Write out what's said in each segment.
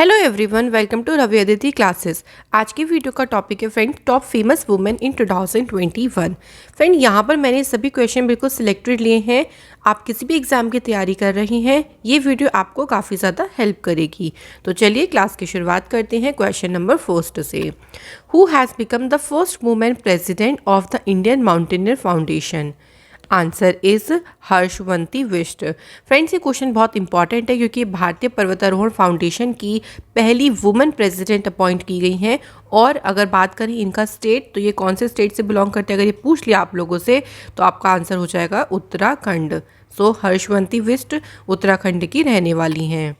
Hello everyone, welcome to Ravi Aditi classes. आज की video का टॉपिक है friend top famous women in 2021। Friend यहाँ पर मैंने सभी क्वेश्चन बिल्कुल सिलेक्टेड लिए हैं। आप किसी भी एग्जाम की तैयारी कर रही हैं, ये वीडियो आपको काफ़ी ज़्यादा हेल्प करेगी। तो चलिए क्लास की शुरुआत करते हैं क्वेश्चन नंबर फर्स्ट से। Who has become the first women president of the Indian Mountaineer Foundation? Answer is Harshwanti Bisht. Friends, ये क्वेश्चन बहुत इंपॉर्टेंट है क्योंकि भारतीय पर्वतारोहण फाउंडेशन की पहली वुमेन प्रेसिडेंट अपॉइंट की गई हैं। और अगर बात करें इनका स्टेट, तो ये कौन से स्टेट से बिलोंग करते हैं, अगर ये पूछ लिया आप लोगों से तो आपका आंसर हो जाएगा उत्तराखंड। सो हर्षवंती बिष्ट उत्तराखंड की रहने वाली हैं।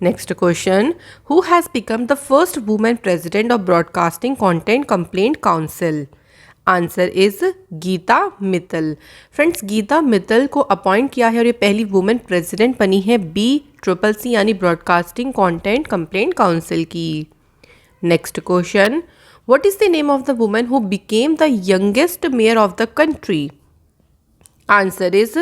Next question, who has become the first women president of broadcasting content complaint council? Answer is Geeta Mittal. Friends, Geeta Mittal को अपॉइंट किया है और ये पहली वुमेन प्रेसिडेंट बनी है BCCC यानी ब्रॉडकास्टिंग कंटेंट कंप्लेंट काउंसिल की। Next question, what is the name of the women who became the youngest mayor of the country? Answer is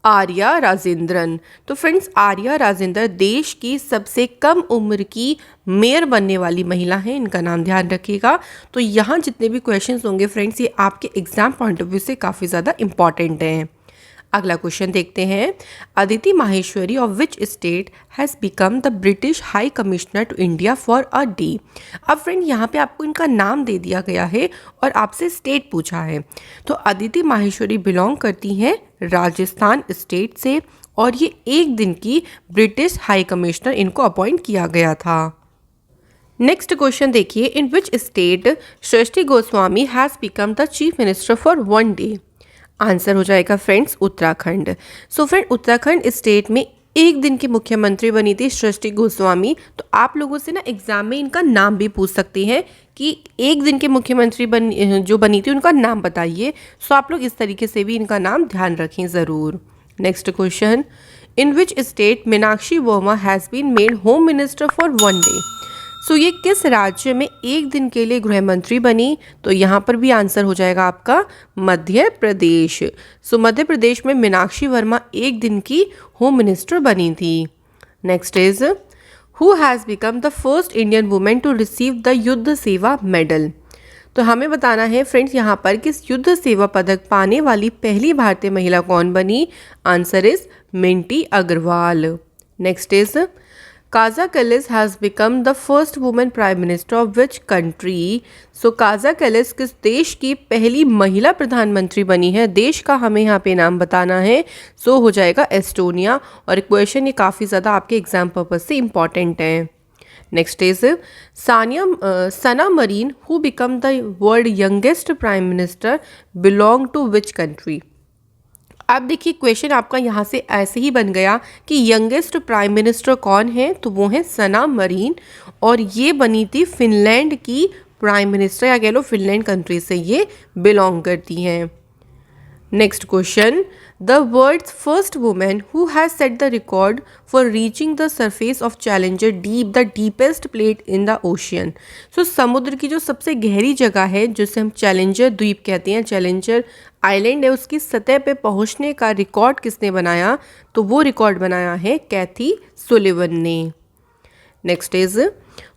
Arya Rajendran. तो फ्रेंड्स, आर्या राजेंद्र देश की सबसे कम उम्र की मेयर बनने वाली महिला हैं, इनका नाम ध्यान रखिएगा। तो यहाँ जितने भी क्वेश्चंस होंगे फ्रेंड्स, ये आपके एग्जाम पॉइंट ऑफ व्यू से काफ़ी ज़्यादा इंपॉर्टेंट हैं। अगला क्वेश्चन देखते हैं, Aditi Maheshwari of which state has become the British high commissioner to India for a day? अब फ्रेंड, यहाँ पे आपको इनका नाम दे दिया गया है और आपसे स्टेट पूछा है। तो अदिति माहेश्वरी बिलोंग करती हैं राजस्थान स्टेट से और ये एक दिन की ब्रिटिश हाई कमिश्नर इनको अपॉइंट किया गया था। नेक्स्ट क्वेश्चन देखिए, in which state Srishti Goswami has become the chief minister for one day? Answer हो जाएगा friends Uttarakhand. So friend, Uttarakhand state में एक दिन की मुख्यमंत्री बनी थी सृष्टि गोस्वामी। तो आप लोगों से ना एग्जाम में इनका नाम भी पूछ सकते हैं कि एक दिन के मुख्यमंत्री जो बनी थी उनका नाम बताइए। सो आप लोग इस तरीके से भी इनका नाम ध्यान रखें ज़रूर। Next question, in which state Meenakshi Verma has been made home minister for one day? So ये किस राज्य में एक दिन के लिए गृह मंत्री बनी? तो यहाँ पर भी आंसर हो जाएगा आपका मध्य प्रदेश। सो मध्य प्रदेश में मीनाक्षी वर्मा एक दिन की होम मिनिस्टर बनी थी। Next is, who has become the first Indian women to receive the Yudh Seva medal? तो हमें बताना है फ्रेंड्स यहाँ पर किस युद्ध सेवा पदक पाने वाली पहली भारतीय महिला कौन बनी? Answer is Minty Agarwal. Next is, Kaja Kallas has become the first women prime minister of which country? So Kaja Kallas किस देश की पहली महिला प्रधानमंत्री बनी है? देश का हमें यहाँ पे नाम बताना है। सो हो जाएगा एस्टोनिया। और क्वेश्चन ये काफ़ी ज़्यादा आपके एग्जाम पर्पज से इम्पॉर्टेंट है। Next is, Sanna Marin who become the world youngest prime minister belong to which country? अब देखिए, क्वेश्चन आपका यहाँ से ऐसे ही बन गया कि यंगेस्ट प्राइम मिनिस्टर कौन है, तो वो है सना मरीन और ये बनी थी फिनलैंड की प्राइम मिनिस्टर, या कह लो फिनलैंड कंट्री से ये बिलोंग करती हैं। Next question, the world's first women who has set the record for reaching the surface of Challenger Deep, the deepest plate in the ocean? So समुद्र की जो सबसे गहरी जगह है जिसे हम चैलेंजर द्वीप कहते हैं, चैलेंजर आइलैंड है, उसकी सतह पे पहुंचने का रिकॉर्ड किसने बनाया? तो वो रिकॉर्ड बनाया है कैथी सुलिवन ने। Next is,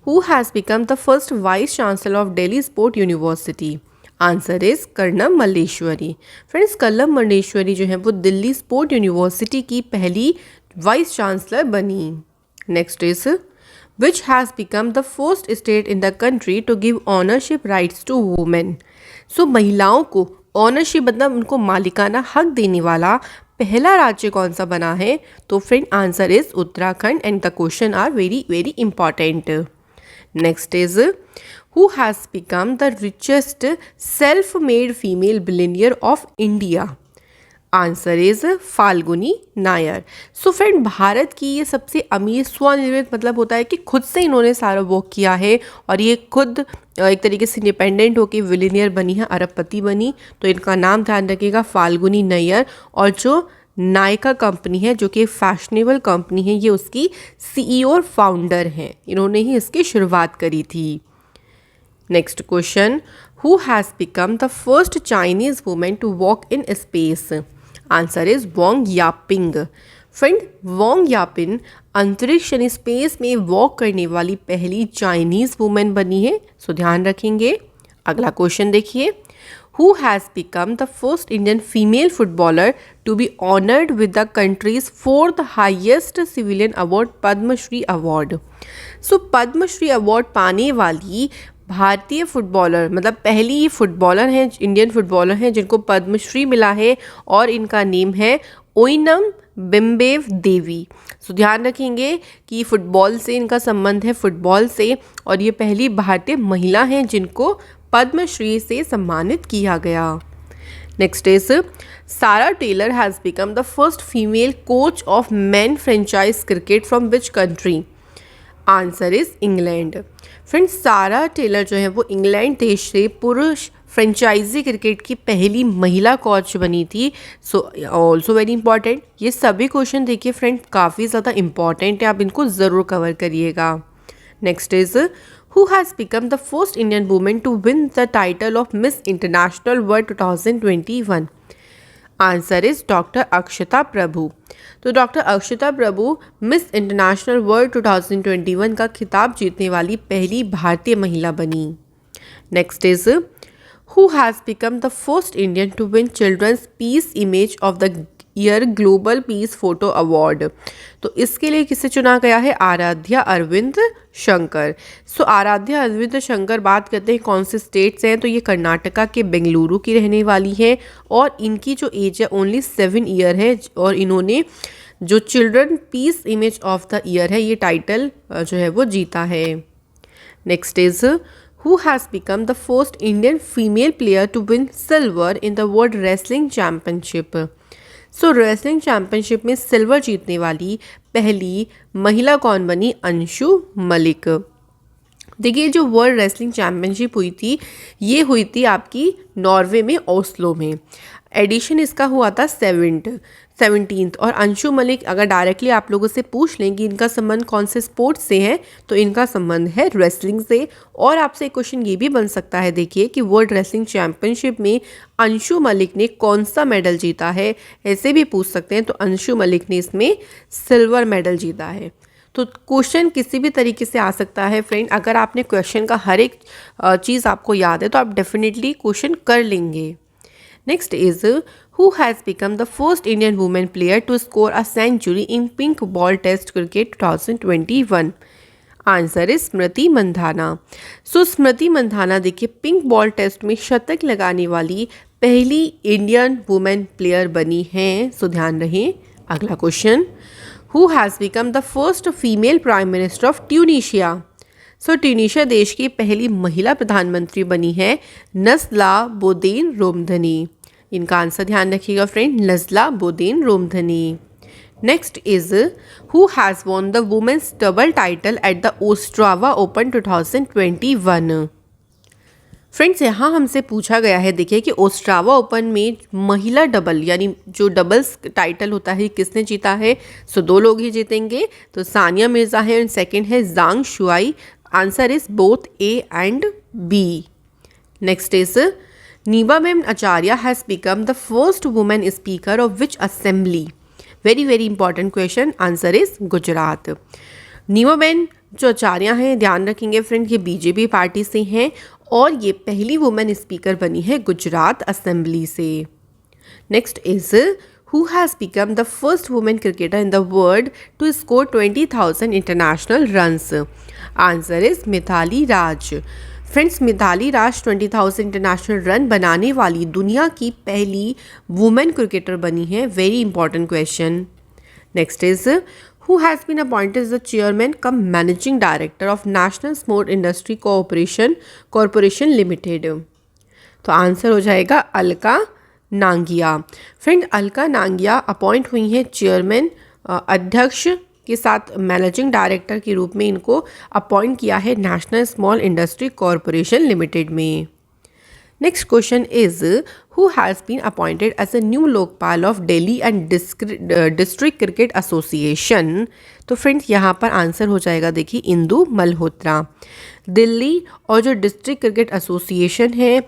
who has become the first vice chancellor of Delhi sport university? Answer is Karnam Malleswari. Friends, Karnam Malleswari जो है वो दिल्ली स्पोर्ट यूनिवर्सिटी की पहली वाइस चांसलर बनी। Next is, which has become the first state in the country to give ownership rights to women? So महिलाओं को ownership मतलब उनको मालिकाना हक देने वाला पहला राज्य कौन सा बना है? तो friend, answer is Uttarakhand and the question are very very important. Next is, who has become the richest self made female billionaire of India? Answer is Falguni Nayar. So friend, Bharat की ये सबसे अमीर स्वनिर्मित मतलब होता है कि खुद से इन्होंने सारा वर्क किया है और ये खुद एक तरीके से इंडिपेंडेंट होकर बिलियनियर बनी है, अरबपति बनी। तो इनका नाम ध्यान रखिएगा, फाल्गुनी नायर। और जो नायका कंपनी है जो कि फैशनेबल कंपनी है, ये उसकी CEO और फाउंडर हैं, इन्होंने ही इसकी शुरुआत करी थी। Next question, who has become the first Chinese women to walk in space? Answer is Wang Yaping. Friend Wang Yaping अंतरिक्ष यानी स्पेस में वॉक करने वाली पहली चाइनीज वुमेन बनी है, सो ध्यान रखेंगे। अगला क्वेश्चन देखिए, who has become the first Indian female footballer to be honoured with the country's fourth highest civilian award Padmashri award. So Padmashri award पाने वाली भारतीय फुटबॉलर, मतलब पहली फुटबॉलर हैं, इंडियन फुटबॉलर हैं जिनको पद्मश्री मिला है और इनका नेम है ओइनम बिम्बेव देवी। सो ध्यान रखेंगे कि फुटबॉल से इनका संबंध है, फुटबॉल से, और ये पहली भारतीय महिला हैं जिनको पद्मश्री से सम्मानित किया गया। Next is Sarah Taylor has become the first female coach of men franchise cricket from which country. Answer is England. Friends Sarah Taylor जो है वो इंग्लैंड देश से पुरुष फ्रेंचाइजी क्रिकेट की पहली महिला कोच बनी थी। सो ऑल्सो वेरी इंपॉर्टेंट, ये सभी क्वेश्चन देखिए फ्रेंड काफ़ी ज़्यादा इंपॉर्टेंट है, आप इनको ज़रूर कवर करिएगा। Next is who has become the first Indian women to win the title of miss international world 2021। Answer is doctor Akshata Prabhu. तो doctor Akshata Prabhu miss international world 2021 का खिताब जीतने वाली पहली भारतीय महिला बनी। Next is who has become the first Indian to win children's peace image of the year global peace photo award. तो इसके लिए किसे चुना गया है? आराध्या अरविंद शंकर। सो आराध्या अरविंद शंकर बात करते हैं कौन से स्टेट्स हैं, तो ये कर्नाटका के बेंगलुरु की रहने वाली हैं और इनकी जो एज है ओनली 7 ईयर है और इन्होंने जो children peace image of the year है ये टाइटल जो है वो जीता है। Next is who has become the first Indian female player to win silver in the world wrestling championship. So wrestling championship में सिल्वर जीतने वाली पहली महिला कौन बनी? अंशु मलिक। देखिए जो वर्ल्ड रेसलिंग चैम्पियनशिप हुई थी ये हुई थी आपकी नॉर्वे में, ओस्लो में। एडिशन इसका हुआ था 17th। और अंशु मलिक अगर डायरेक्टली आप लोगों से पूछ लें कि इनका संबंध कौन से स्पोर्ट्स से है तो इनका संबंध है रेसलिंग से। और आपसे एक क्वेश्चन ये भी बन सकता है देखिए कि वर्ल्ड रेसलिंग चैम्पियनशिप में अंशु मलिक ने कौन सा मेडल जीता है, ऐसे भी पूछ सकते हैं। तो अंशु मलिक ने इसमें सिल्वर मेडल जीता है। तो क्वेश्चन किसी भी तरीके से आ सकता है फ्रेंड, अगर आपने क्वेश्चन का हर एक चीज़ आपको याद है तो आप डेफिनेटली क्वेश्चन कर लेंगे। Next is who has become the first Indian women player to score a century in pink ball test cricket 2021। Answer is Smriti Mandhana. So Smriti Mandhana देखिए पिंक बॉल टेस्ट में शतक लगाने वाली पहली इंडियन वुमेन प्लेयर बनी हैं। सो ध्यान रहे। अगला question, who has become the first female prime minister of Tunisia. So Tunisia देश की पहली महिला प्रधानमंत्री बनी है नज़ला बोदेन रोमधनी। इनका आंसर ध्यान रखिएगा friend, Najla Bouden Romdhane. Next is who has won the women's double title at the Ostrava open 2021। Friends यहाँ हमसे पूछा गया है देखिए कि ओस्ट्रावा ओपन में महिला डबल यानी जो डबल्स टाइटल होता है किसने जीता है। सो 2 लोग ही जीतेंगे, तो सानिया मिर्ज़ा है और सेकंड है Zhang Shuai. Answer is both A and B. Next is Nimaben ma'am Acharya has become the first women speaker of which assembly. Very very important question. Answer is Gujarat. Nimaben ma'am जो आचार्य हैं ध्यान रखेंगे फ्रेंड ये बीजेपी पार्टी से हैं और ये पहली वुमेन स्पीकर बनी है गुजरात असेंबली से। Next is who has become the first women cricketer in the world to score 20,000 international runs. Answer is Mithali Raj. Friends Mithali Raj 20,000 international run बनाने वाली दुनिया की पहली वुमेन क्रिकेटर बनी है। Very important question. Next is who has been appointed as the chairman cum managing director of national sport industry corporation limited. तो answer हो जाएगा अलका नांगिया। फ्रेंड अलका नांगिया अपॉइंट हुई हैं चेयरमैन अध्यक्ष के साथ मैनेजिंग डायरेक्टर के रूप में इनको अपॉइंट किया है national small industry corporation limited में। Next question is who has been appointed as a new Lokpal of Delhi and district cricket association. तो फ्रेंड्स यहाँ पर आंसर हो जाएगा देखिए इंदु मल्होत्रा। दिल्ली और जो डिस्ट्रिक्ट क्रिकेट एसोसिएशन है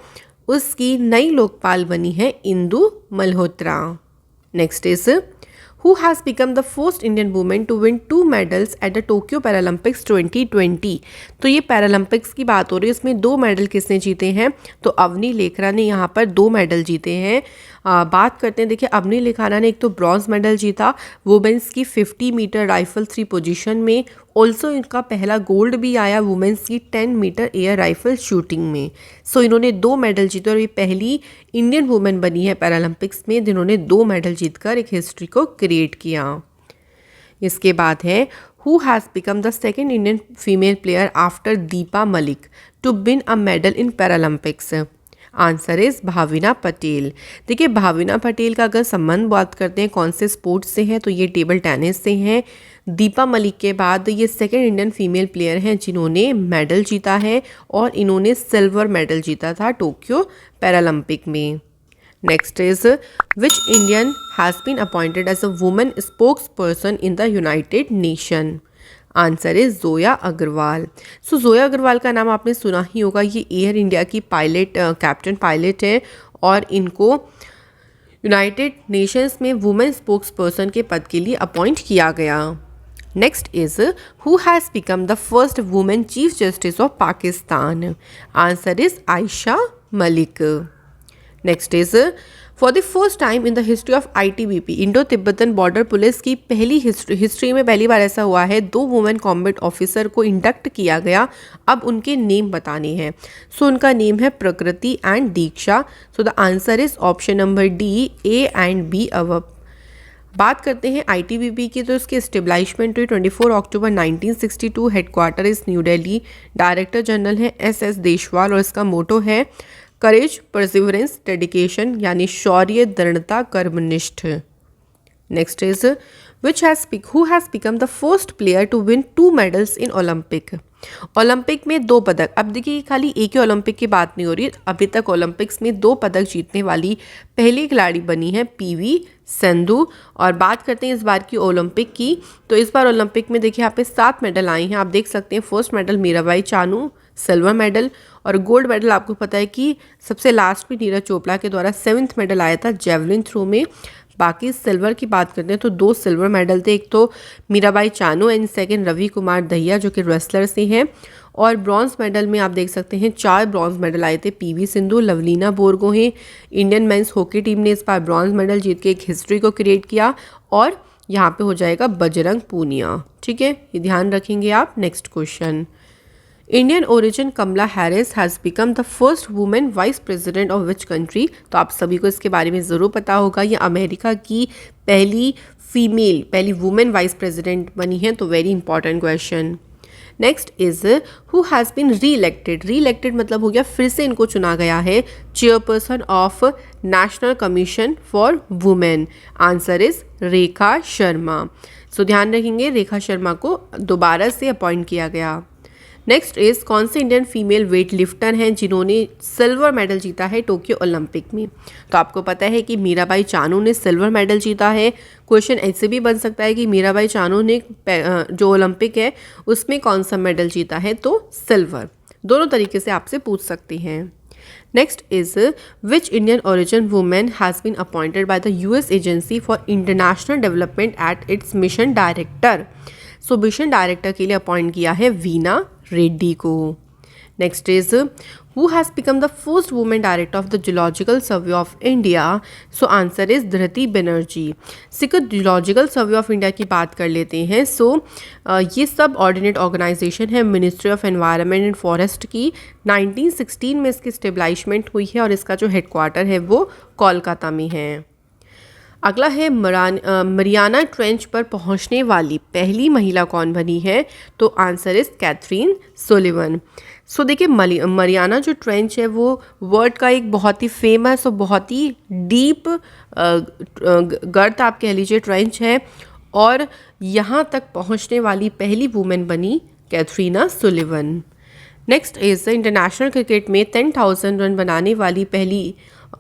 उसकी नई लोकपाल बनी है Indu Malhotra. Next is who has become the first Indian women to win 2 medals at the Tokyo Paralympics 2020। तो ये पैरालंपिक्स की बात हो रही है, इसमें 2 मेडल किसने जीते हैं? तो अवनी लेखरा ने यहाँ पर 2 मेडल जीते हैं। बात करते हैं, देखिए अवनी लेखाना ने एक तो ब्रॉन्ज मेडल जीता वुमेंस की 50 मीटर राइफल 3 पोजीशन में। ऑल्सो इनका पहला गोल्ड भी आया वुमेंस की 10 मीटर एयर राइफल शूटिंग में। सो इन्होंने 2 मेडल जीते और ये पहली इंडियन वुमेन बनी है पैरालंपिक्स में जिन्होंने 2 मेडल जीतकर एक हिस्ट्री को क्रिएट किया। इसके बाद है who has become the second Indian female player after Deepa Malik to win a medal in Paralympics? Answer is Bhavina Patel. देखिए भाविना पटेल का अगर संबंध बात करते हैं कौन से स्पोर्ट्स से है, तो ये टेबल टेनिस से हैं। दीपा मलिक के बाद ये सेकेंड इंडियन फीमेल प्लेयर हैं जिन्होंने मेडल जीता है और इन्होंने सिल्वर मेडल जीता था टोक्यो पैरालंपिक में। Next is which Indian has been appointed as a women spokesperson in the United Nation? Answer is Zoya Agrawal. So Zoya Agrawal का नाम आपने सुना ही होगा, ये एयर इंडिया की पायलट कैप्टन पायलट है और इनको यूनाइटेड नेशंस में वुमेन स्पोक्स पर्सन के पद के लिए अपॉइंट किया गया। Next is who has become the first women chief justice of Pakistan? Answer is Ayesha Malik. Next is for the first time in the history of ITBP Indo Tibetan border police की पहली history में पहली बार ऐसा हुआ है 2 वुमेन कॉम्बैट ऑफिसर को induct किया गया। अब उनके नेम बताने हैं। सो उनका नेम है प्रकृति and Diksha. So the answer is option number D, A and B above. बात करते हैं ITBP की, तो इसकी एस्टेब्लिशमेंट हुई 24 अक्टूबर 1962। Headquarter is new Delhi. Director general है SS देशवाल और इसका मोटो है करेज, परसिवरेंस, डेडिकेशन यानी शौर्य, दृढ़ता, कर्मनिष्ठ। Next is who has become the first player to win 2 medals in Olympic? Olympic में 2 पदक। अब देखिए खाली एक ही ओलंपिक की बात नहीं हो रही, अभी तक ओलंपिक्स में 2 पदक जीतने वाली पहली खिलाड़ी बनी है PV सिंधु। और बात करते हैं इस बार की ओलंपिक की, तो इस बार ओलंपिक में देखिए यहाँ पे 7 मेडल आए हैं। आप देख सकते हैं first medal Mirabai Chanu, silver medal, और गोल्ड मेडल आपको पता है कि सबसे लास्ट में नीरज चोपड़ा के द्वारा 7th मेडल आया था जेवलिन थ्रो में। बाकी सिल्वर की बात करते हैं तो 2 सिल्वर मेडल थे, एक तो मीराबाई चानू एंड सेकंड रवि कुमार दहिया जो कि रेसलर से हैं। और ब्रॉन्ज मेडल में आप देख सकते हैं 4 ब्रॉन्ज मेडल आए थे। PV Sindhu, Lovlina Borgohain. Indian men's hockey team ने इस बार ब्रॉन्ज मेडल जीत के एक हिस्ट्री को क्रिएट किया। और यहाँ पे हो जाएगा बजरंग पूनिया। ठीक है, ये ध्यान रखेंगे आप। Next question, Indian origin Kamala Harris has become the first women vice president of which country? तो आप सभी को इसके बारे में ज़रूर पता होगा, ये अमेरिका की पहली वुमेन वाइस प्रेसिडेंट बनी है। तो very important question. Next is who has been reelected मतलब हो गया फिर से इनको चुना गया है chairperson of national commission for women. Answer is Rekha Sharma. So ध्यान रखेंगे रेखा शर्मा को दोबारा से अपॉइंट किया गया। नेक्स्ट इज कौन से इंडियन फीमेल वेट लिफ्टर हैं जिन्होंने सिल्वर मेडल जीता है टोक्यो ओलंपिक में? तो आपको पता है कि मीराबाई चानू ने सिल्वर मेडल जीता है। क्वेश्चन ऐसे भी बन सकता है कि मीराबाई चानू ने जो ओलंपिक है उसमें कौन सा मेडल जीता है, तो सिल्वर। दोनों तरीके से आपसे पूछ सकते हैं। Next is which Indian origin women has been appointed by the US agency for international development at its mission director? So mission director के लिए अपॉइंट किया है वीना रेड्डी को। Next is who has become the first women director of the zoological survey of India? So answer is Dhriti Banerjee. सिर्फ zoological survey of India की बात कर लेते हैं। सो ये सब ऑर्डिनेट ऑर्गेनाइजेशन है ministry of environment and forest की। 1916 में इसकी स्टेब्लिशमेंट हुई है और इसका जो हेडक्वार्टर है वो कोलकाता में है। अगला है मरियाना ट्रेंच पर पहुंचने वाली पहली महिला कौन बनी है? तो आंसर इज कैथरीन सुलिवन। सो देखिए मरियाना जो ट्रेंच है वो वर्ल्ड का एक बहुत ही फेमस और बहुत ही डीप गर्त आप कह लीजिए ट्रेंच है, और यहाँ तक पहुँचने वाली पहली वुमेन बनी Katharina Sullivan. Next is international cricket में 10,000 रन बनाने वाली पहली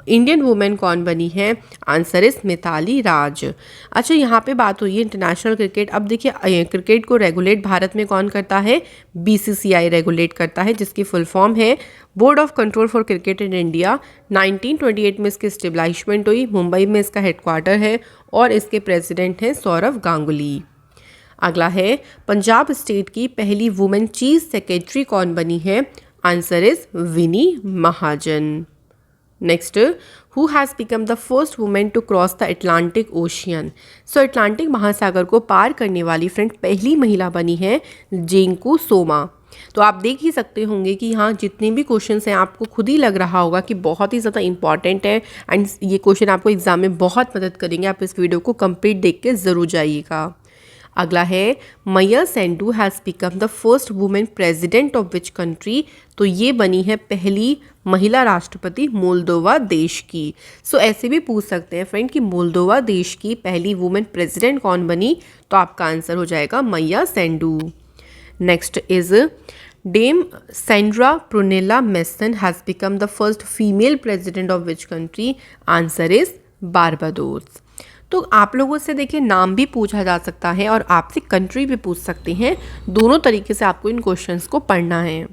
इंडियन वुमेन कौन बनी है? आंसर इज मिताली राज। अच्छा, यहाँ पे बात हुई है इंटरनेशनल क्रिकेट। अब देखिए क्रिकेट को रेगुलेट भारत में कौन करता है? बीसीसीआई रेगुलेट करता है, जिसकी फुल फॉर्म है board of control for cricket in India. 1928 में इसकी स्टेब्लिशमेंट हुई, मुंबई में इसका हेडक्वार्टर है और इसके प्रेसिडेंट हैं सौरव गांगुली। अगला है पंजाब स्टेट की पहली वुमेन चीफ सेक्रेटरी कौन बनी है? Answer is Vini Mahajan. Next, who has become the first women to cross the Atlantic ocean? So Atlantic महासागर को पार करने वाली फ्रेंड पहली महिला बनी है जेंकू सोमा। तो आप देख ही सकते होंगे कि यहाँ जितने भी क्वेश्चंस हैं आपको खुद ही लग रहा होगा कि बहुत ही ज़्यादा इंपॉर्टेंट है एंड ये क्वेश्चन आपको एग्जाम में बहुत मदद करेंगे। आप इस वीडियो को कंप्लीट देख के ज़रूर जाइएगा। अगला है Maia Sandu has become the first women president of which country? तो ये बनी है पहली महिला राष्ट्रपति मोल्दोवा देश की। सो ऐसे भी पूछ सकते हैं फ्रेंड कि मोल्दोवा देश की पहली वुमेन प्रेसिडेंट कौन बनी? तो आपका आंसर हो जाएगा Maia Sandu. Next is Dame Sandra Prunella Mason has become the first female president of which country? Answer is Barbados. तो आप लोगों से देखिए नाम भी पूछा जा सकता है और आपसे कंट्री भी पूछ सकते हैं। दोनों तरीके से आपको इन क्वेश्चंस को पढ़ना है।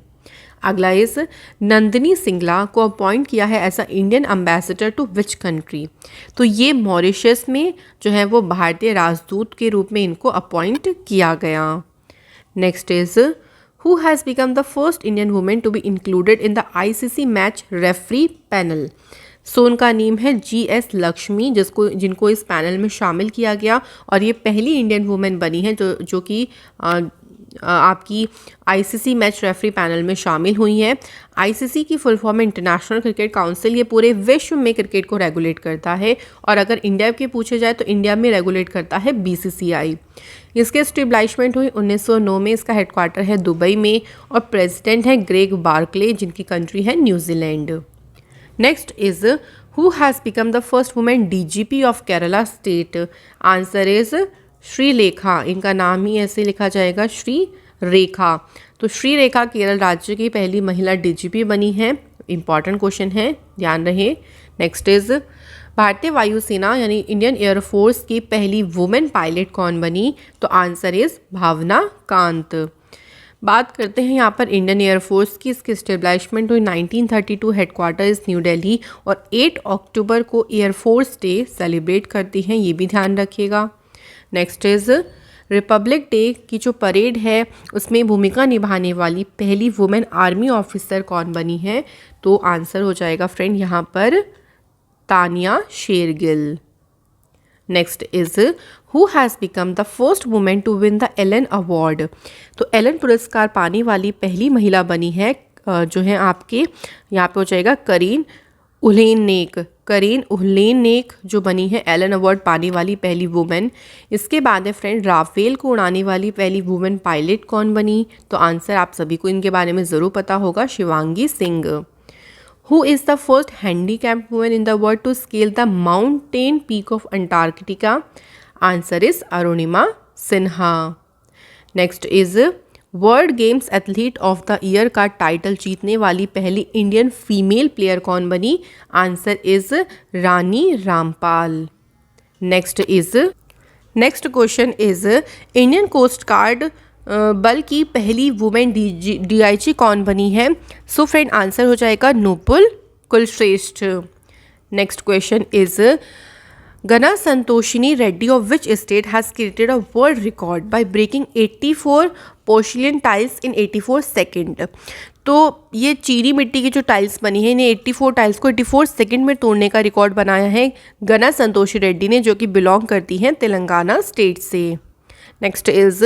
अगला इस नंदिनी सिंगला को अपॉइंट किया है as a Indian ambassador to which country? तो ये मॉरिशस में जो है वो भारतीय राजदूत के रूप में इनको अपॉइंट किया गया। Next is who has become the first Indian women to be included in the ICC match referee panel? So उनका नेम है GS लक्ष्मी, जिनको इस पैनल में शामिल किया गया और ये पहली इंडियन वुमेन बनी है जो कि आपकी आईसीसी मैच रेफरी पैनल में शामिल हुई है। आईसीसी की फुल फॉर्म है इंटरनेशनल क्रिकेट काउंसिल। ये पूरे विश्व में क्रिकेट को रेगुलेट करता है और अगर इंडिया के पूछे जाए तो इंडिया में रेगुलेट करता है बीसीसीआई। इसके स्टेब्लिशमेंट हुई 1909 में। इसका हेडक्वार्टर है दुबई में और प्रेसिडेंट है ग्रेग बार्कले, जिनकी कंट्री है New Zealand. Next is who has become the first women DGP of Kerala state? Answer is Shrilekha. इनका नाम ही ऐसे लिखा जाएगा, श्री रेखा। तो श्री रेखा केरल राज्य की पहली महिला डीजीपी बनी है। इंपॉर्टेंट क्वेश्चन है, ध्यान रहे। नेक्स्ट इज भारतीय वायुसेना यानी इंडियन एयरफोर्स की पहली वुमेन पायलट कौन बनी? तो आंसर इज भावना कांत। बात करते हैं यहाँ पर इंडियन एयरफोर्स की। इसकी स्टेब्लिशमेंट हुई 1932, हेडक्वार्टर इज न्यू दिल्ली और 8 अक्टूबर को एयरफोर्स डे सेलिब्रेट करती हैं, ये भी ध्यान रखिएगा। नेक्स्ट इज रिपब्लिक डे की जो परेड है उसमें भूमिका निभाने वाली पहली वुमेन आर्मी ऑफिसर कौन बनी है? तो आंसर हो जाएगा फ्रेंड यहाँ पर Tania Shergill. Next is who has become the first women to win the Allen award? तो एलन पुरस्कार पाने वाली पहली महिला बनी है जो है आपके यहाँ पे हो जाएगा करीन उल्लेनेक। करीन उल्लेनेक जो बनी है एलन अवार्ड पाने वाली पहली वुमेन। इसके बाद है फ्रेंड राफेल को उड़ाने वाली पहली वुमेन पायलट कौन बनी? तो आंसर आप सभी को इनके बारे में ज़रूर पता होगा, Shivangi Singh. Who is the first handicapped woman in the world to scale the mountain peak of Antarctica? Answer is Arunima Sinha. Next is world games athlete of the year का टाइटल जीतने वाली पहली इंडियन फीमेल प्लेयर कौन बनी? Answer is Rani Rampal. Next question is Indian coast guard बल की पहली women DIG कौन बनी है? सो फ्रेंड आंसर हो जाएगा Nupur Kulshreshtha. Next question is Gana Santoshini Reddy of which state has created a world record by breaking 84 porcelain tiles in 84 second? तो ये चीनी मिट्टी की जो टाइल्स बनी है इन्हें 84 टाइल्स को 84 सेकेंड में तोड़ने का रिकॉर्ड बनाया है गना संतोषी रेड्डी ने, जो कि बिलोंग करती हैं तेलंगाना स्टेट से। नेक्स्ट इज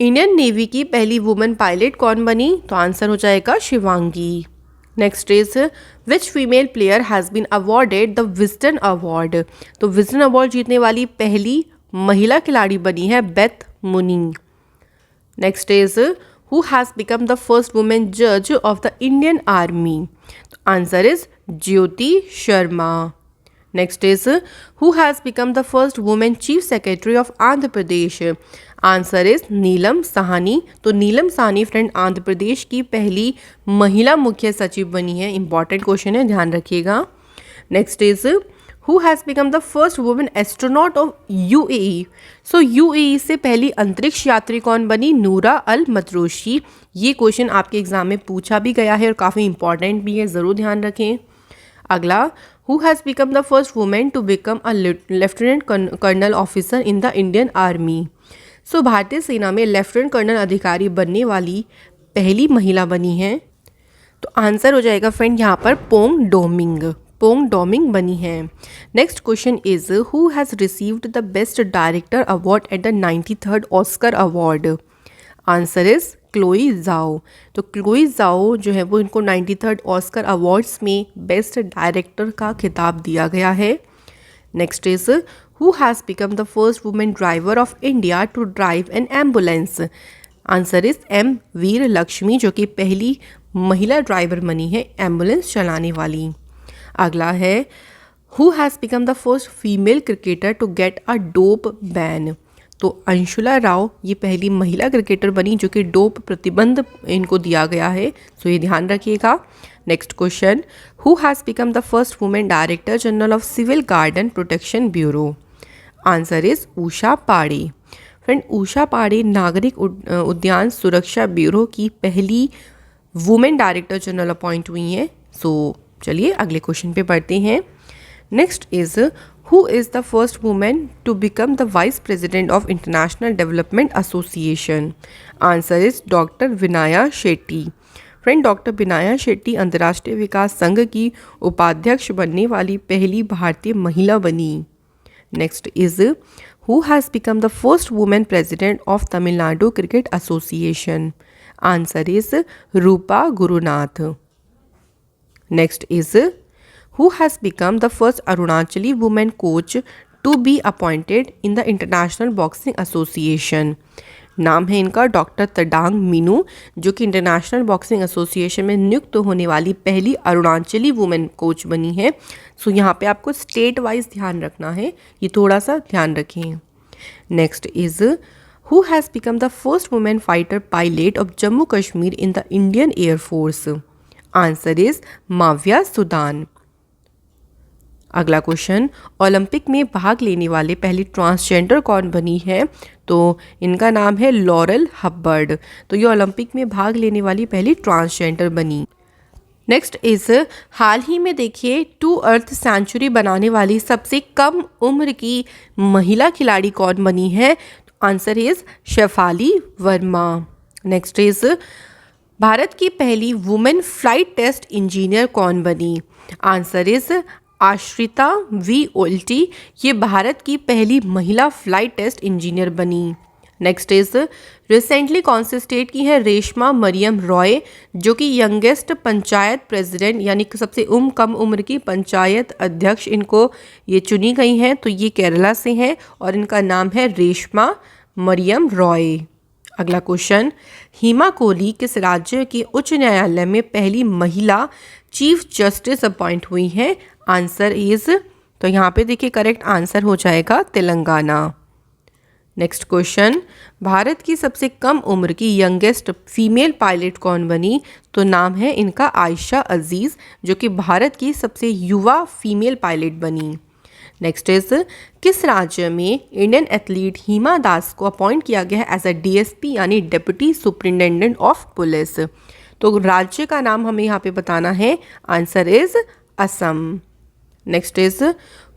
इंडियन नेवी की पहली वुमेन पायलट कौन बनी? तो आंसर हो जाएगा Shivangi. Next is which female player has been awarded the Wisden award? तो विजडन अवार्ड जीतने वाली पहली महिला खिलाड़ी बनी है Beth Mooney. Next is who has become the first women जज ऑफ द इंडियन आर्मी? तो answer is Jyoti Sharma. Next is who has become the first women chief secretary of Andhra Pradesh? Answer is Neelam Sahni. तो नीलम साहनी फ्रेंड आंध्र प्रदेश की पहली महिला मुख्य सचिव बनी है। इंपॉर्टेंट क्वेश्चन है, ध्यान रखिएगा। Next is who has become the first women astronaut of UAE. So UAE से पहली अंतरिक्ष यात्री कौन बनी? नूरा अल मतरूशी। ये क्वेश्चन आपके एग्जाम में पूछा भी गया है और काफ़ी इंपॉर्टेंट भी है, ज़रूर ध्यान रखें। अगला, who has become the first women to become a lieutenant colonel officer in the Indian army. So भारतीय सेना में लेफ्टिनेंट कर्नल अधिकारी बनने वाली पहली महिला बनी है। तो आंसर हो जाएगा फ्रेंड यहाँ पर पोंग डोमिंग बनी है। Next question is who has received the best director award at the 93rd Oscar award. Answer is Chloe Zhao. तो क्लोई ज़ाओ जो है वो इनको 93rd ऑस्कर अवार्ड्स में बेस्ट डायरेक्टर का खिताब दिया गया है। Next is who has become the first women driver of India to drive an ambulance. Answer is M Veera Lakshmi, जो कि पहली महिला ड्राइवर बनी है एम्बुलेंस चलाने वाली। अगला है who has become the first female cricketer to get a dope ban. तो अंशुला राव ये पहली महिला क्रिकेटर बनी जो कि डोप प्रतिबंध इनको दिया गया है, सो ये ध्यान रखिएगा। Next question, who has become the first women director general of civil garden protection bureau. Answer is Usha Padhee. Friend, Usha पाड़े नागरिक उद्यान सुरक्षा ब्यूरो की पहली वुमेन डायरेक्टर जनरल अपॉइंट हुई हैं। सो चलिए अगले क्वेश्चन पे बढ़ते हैं। Next is who is the first women to become the vice president of international development association. Answer is doctor Vinaya Shetty. Friend, doctor Vinaya Shetty अंतर्राष्ट्रीय विकास संघ की उपाध्यक्ष बनने वाली पहली भारतीय महिला बनी। Next is who has become the first women president of Tamil Nadu cricket association. Answer is Rupa Gurunath. Next is who has become the first Arunachali women coach to be appointed in the international boxing association. नाम है इनका doctor तडांग Meenu, जो कि international boxing association में नियुक्त होने वाली पहली अरुणाचली वुमेन कोच बनी है। सो यहाँ पे आपको स्टेट वाइज ध्यान रखना है, ये थोड़ा सा ध्यान रखें। Next is who has become the first women fighter pilot of Jammu Kashmir in the Indian air force. Answer is Mawya Sudan. अगला क्वेश्चन, ओलंपिक में भाग लेने वाले पहली ट्रांसजेंडर कौन बनी है? तो इनका नाम है लॉरेल हब्बर्ड। तो ये ओलंपिक में भाग लेने वाली पहली ट्रांसजेंडर बनी। नेक्स्ट इज हाल ही में देखिए टू अर्थ सेंचुरी बनाने वाली सबसे कम उम्र की महिला खिलाड़ी कौन बनी है? Answer is Shafali Verma. Next is Bharat की पहली वुमेन फ्लाइट टेस्ट इंजीनियर कौन बनी? Answer is Ashritha V Olety. ये भारत की पहली महिला फ्लाइट टेस्ट इंजीनियर बनी। नेक्स्ट इज रिसेंटली कौन से स्टेट की है रेशमा मरियम रॉय, जो कि यंगेस्ट पंचायत प्रेसिडेंट यानी कि सबसे कम उम्र की पंचायत अध्यक्ष इनको ये चुनी गई हैं। तो ये केरला से हैं और इनका नाम है रेशमा मरियम रॉय। अगला क्वेश्चन, हिमा कोहली किस राज्य के उच्च न्यायालय में पहली महिला चीफ जस्टिस अपॉइंट हुई हैं? आंसर इज, तो यहाँ पे देखिए करेक्ट आंसर हो जाएगा तेलंगाना। नेक्स्ट क्वेश्चन, भारत की सबसे कम उम्र की यंगेस्ट फीमेल पायलट कौन बनी? तो नाम है इनका आयशा अजीज़, जो कि भारत की सबसे युवा फीमेल पायलट बनी। नेक्स्ट इज किस राज्य में इंडियन एथलीट हिमा दास को अपॉइंट किया गया है एज अ डीएसपी यानी डेप्यूटी सुपरिटेंडेंट ऑफ पुलिस? तो राज्य का नाम हमें यहाँ पे बताना है। Answer is Assam. Next is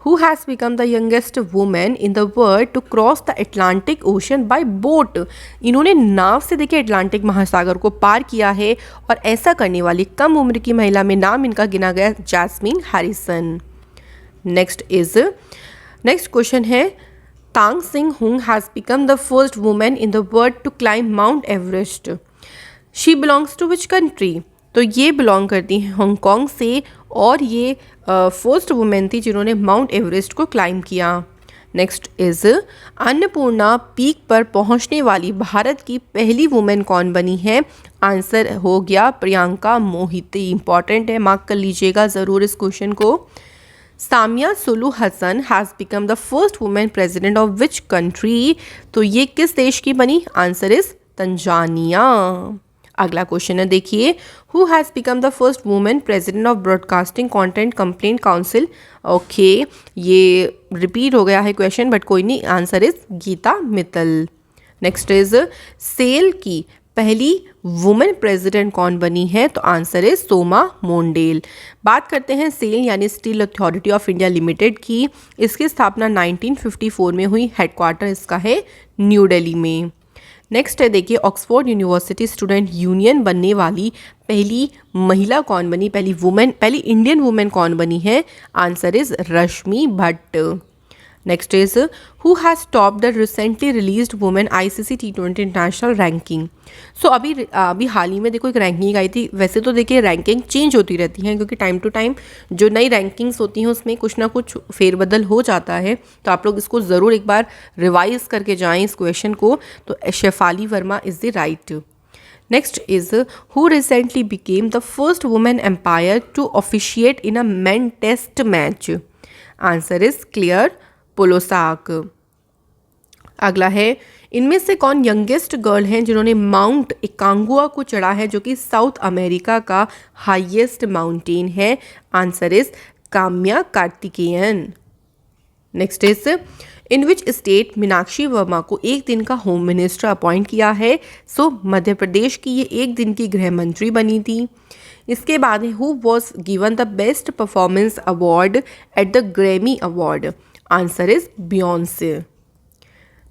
who has become the youngest women in the world to cross the Atlantic ocean by boat. इन्होंने नाव से देखिए अटलांटिक महासागर को पार किया है और ऐसा करने वाली कम उम्र की महिला में नाम इनका गिना गया जैस्मीन हैरिसन। नेक्स्ट क्वेश्चन है, तांग सिंग Hung has become the first women in the world to climb Mount Everest. She belongs to which country? तो ये बिलोंग करती हैं हांगकांग से और ये फर्स्ट वुमेन थी जिन्होंने माउंट एवरेस्ट को क्लाइम किया। नेक्स्ट इज अन्नपूर्णा पीक पर पहुंचने वाली भारत की पहली वुमेन कौन बनी है? आंसर हो गया प्रियंका मोहिती। इंपॉर्टेंट है, मार्क कर लीजिएगा ज़रूर इस क्वेश्चन को। Samia Suluhu Hassan has become the first women president of which country? तो ये किस देश की बनी? Answer is Tanzania. अगला क्वेश्चन है देखिए, who has become the first women president of broadcasting content complaint council. Okay, ये रिपीट हो गया है क्वेश्चन, बट कोई नहीं, answer is Geeta Mittal. Next is, cell की पहली वुमेन प्रेसिडेंट कौन बनी है, तो आंसर इज सोमा मोंडेल। बात करते हैं सेल यानी steel authority of India limited की। इसकी स्थापना 1954 में हुई, हेडक्वार्टर इसका है न्यू दिल्ली में। नेक्स्ट है देखिए, ऑक्सफोर्ड यूनिवर्सिटी स्टूडेंट यूनियन बनने वाली पहली महिला कौन बनी, पहली इंडियन वुमेन कौन बनी है, answer is Rashmi Bhatt. Next is, who has top the recently released women ICC T20 international ranking. So अभी हाल ही में देखो एक रैंकिंग आई थी। वैसे तो देखिए रैंकिंग चेंज होती रहती हैं, क्योंकि टाइम टू टाइम जो नई रैंकिंग्स होती हैं उसमें कुछ ना कुछ फेरबदल हो जाता है, तो आप लोग इसको ज़रूर एक बार रिवाइज करके जाएं इस क्वेश्चन को। तो Shafali Verma is the right. Next is, who recently became the first women umpire to officiate in a men test match, answer is Claire Polosak. अगला है, इनमें से कौन यंगेस्ट गर्ल हैं जिन्होंने माउंट एकांगुआ को चढ़ा है, जो कि साउथ अमेरिका का हाईएस्ट माउंटेन है, answer is Kamya Karthikeyan. Next is, in which state Meenakshi Verma को एक दिन का होम मिनिस्टर अपॉइंट किया है। सो मध्य प्रदेश की ये एक दिन की गृह मंत्री बनी थी। इसके बाद who was given the best performance award at the Grammy award, answer is Beyonce.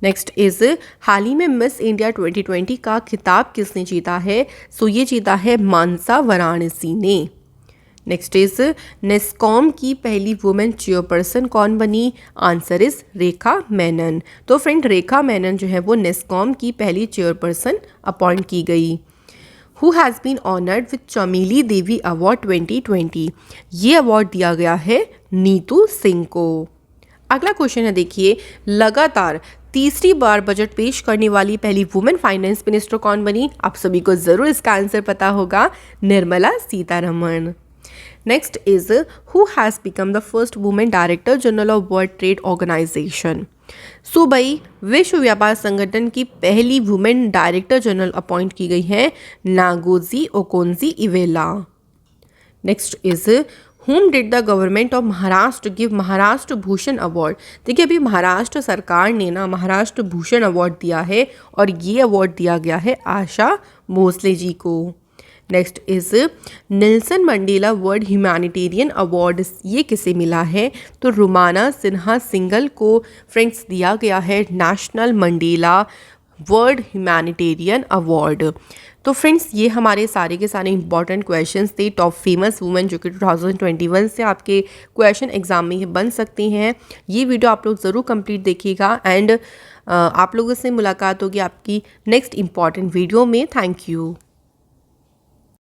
Next is, हाल ही में मिस इंडिया 2020 का खिताब किसने जीता है, सो ये जीता है मानसा वाराणसी ने। नेक्स्ट इज, नेस्कॉम की पहली वुमेन चेयरपर्सन कौन बनी, आंसर इज रेखा मेनन। तो फ्रेंड, रेखा मेनन जो है वो नेस्कॉम की पहली चेयरपर्सन अपॉइंट की गई। Who has been honoured with Chameli Devi award 2020, ये अवार्ड दिया गया है नीतू सिंह को। अगला क्वेश्चन है देखिए, लगातार तीसरी बार बजट पेश करने वाली पहली वुमेन फाइनेंस मिनिस्टर कौन बनी, आप सभी को जरूर इसका आंसर पता होगा, Nirmala Sitharaman. Next is, who has become the first women director general of world trade organisation. So भाई, विश्व व्यापार संगठन की पहली वुमेन डायरेक्टर जनरल अपॉइंट की गई है Ngozi Okonjo Iweala. Next is, whom did the government of Maharashtra give Maharashtra Bhushan award. देखिए अभी महाराष्ट्र सरकार ने ना महाराष्ट्र भूषण अवार्ड दिया है, और ये अवार्ड दिया गया है आशा भोसले जी को। Next is, Nelson Mandela world humanitarian award, ये किसे मिला है, तो रुमाना सिन्हा सिंगल को फ्रेंड्स दिया गया है national Mandela world humanitarian award. तो फ्रेंड्स, ये हमारे सारे के सारे इंपॉर्टेंट क्वेश्चंस थे टॉप फेमस वुमेन, जो कि 2021 से आपके क्वेश्चन एग्जाम में बन सकते हैं। ये वीडियो आप लोग ज़रूर कंप्लीट देखिएगा, एंड आप लोगों से मुलाकात होगी आपकी नेक्स्ट इंपॉर्टेंट वीडियो में। Thank you.